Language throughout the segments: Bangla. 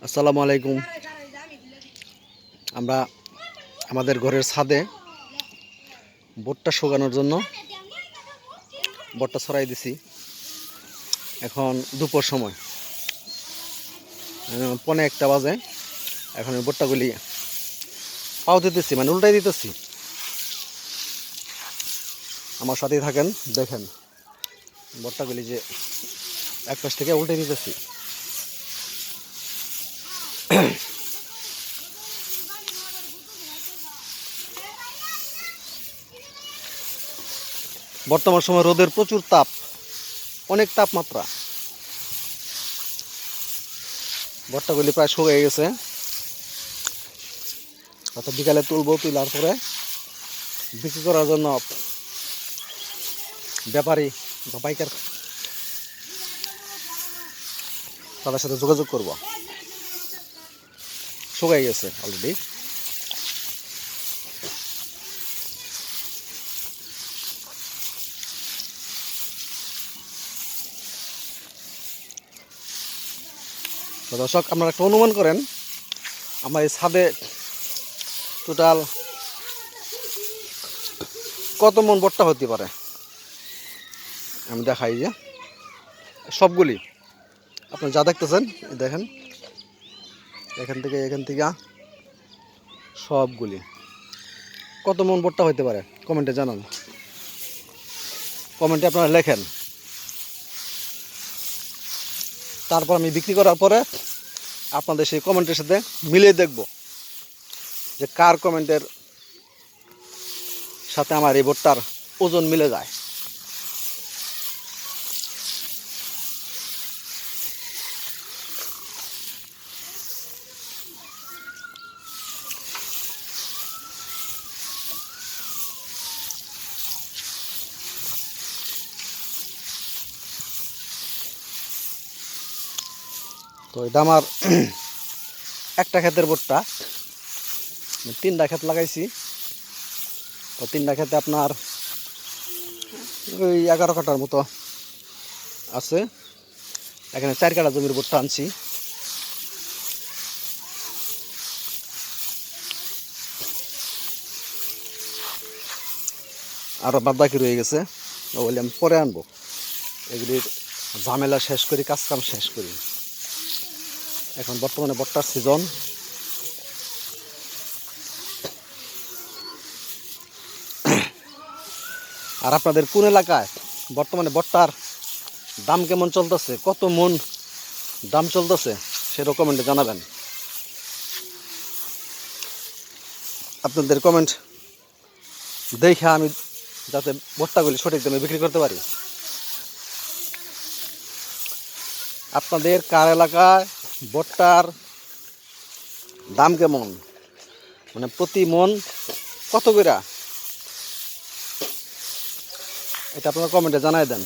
আসসালামু আলাইকুম। আমরা আমাদের ঘরের ছাদে ভুট্টা শুকানোর জন্য ভুট্টা ছড়াই দিছি। এখন দুপুর সময়, পৌনে একটা বাজে। এখন এই ভুট্টাগুলি পাও দিতেছি, মানে উল্টাই দিতেছি। আমার সাথেই থাকেন, দেখেন ভুট্টাগুলি যে এক পাশ থেকে উল্টে দিতেছি। বর্তমান সময় রোদের প্রচুর তাপ, অনেক তাপমাত্রা। ভুট্টাগুলি প্রায় শুকিয়ে গেছে। অর্থাৎ বিকালে তুলবো, তোলার পরে বিক্রি করার জন্য ব্যাপারী বা পাইকার তাদের সাথে যোগাযোগ করব। শুকিয়ে গেছে অলরেডি। তো দর্শক, আপনারা একটা অনুমান করেন আমার এই ছাদে টোটাল কত মন ভুট্টা হতে পারে। আমি দেখাই যে সবগুলি আপনি যা দেখতেছেন, দেখেন এখান থেকে সবগুলি কত মন ভুট্টা হতে পারে কমেন্টে জানান। কমেন্টে আপনারা লেখেন। তারপর আমি বিক্রি করার পরে আপনাদের সেই কমেন্টের সাথে মিলিয়ে দেখব যে কার কমেন্টের সাথে আমার এই ভুট্টার ওজন মিলে যায়। তো এটা আমার একটা ক্ষেতের ভুট্টা, 3টা ক্ষেত লাগাইছি। তো 3টা ক্ষেতে আপনার ওই 11 কাঠার মতো আছে। এখানে 4 কাঠা জমির ভুট্টা আনছি। আরও বাদ বাকি রয়ে গেছে, ওগুলি আমি পরে আনবো। এগুলির ঝামেলা শেষ করি, কাজকাম শেষ করি। এখন বর্তমানে ভুট্টার সিজন। আর আপনাদের কোন এলাকায় বর্তমানে ভুট্টার দাম কেমন চলতেছে, কত মন দাম চলতেছে, সেটা কমেন্টে জানাবেন। আপনাদের কমেন্ট দেখে আমি যাতে ভুট্টাগুলি সঠিক দামে বিক্রি করতে পারি। আপনাদের কার এলাকায় ভুট্টার দাম কেমন, মানে প্রতি মন কত করে, এটা আপনারা কমেন্টে জানাই দেন।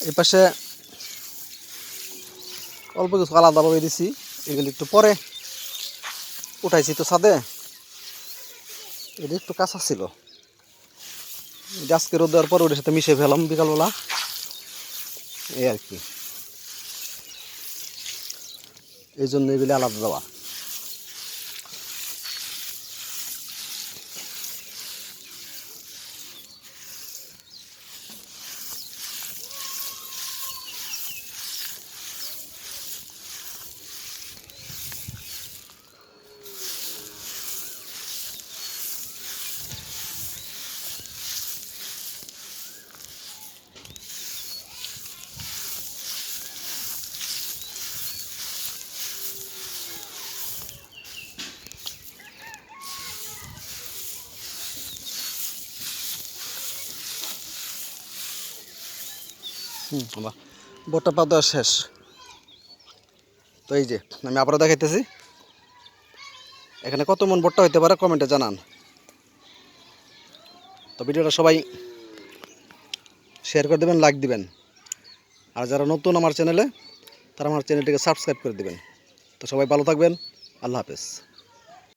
এই পাশে অল্প কিছু আলাদাভাবে দিছি, এগুলি একটু পরে উঠাইছি। তো ছাদে এটা একটু কাঁচা ছিল, আজকে রোদ দেওয়ার পর ওটার সাথে মিশিয়ে ফেলাম বিকালবেলা, এই আর কি। এই জন্য এগুলি আলাদা দেওয়া। বাহ, ভুট্টা পাতা শেষ। তো এই যে আমি আবারও দেখাইতেছি, এখানে কত মন ভুট্টা হইতে পারে কমেন্টে জানান। তো ভিডিওটা সবাই শেয়ার করে দেবেন, লাইক দিবেন, আর যারা নতুন আমার চ্যানেলে তারা আমার চ্যানেলটিকে সাবস্ক্রাইব করে দেবেন। তো সবাই ভালো থাকবেন, আল্লাহ হাফেজ।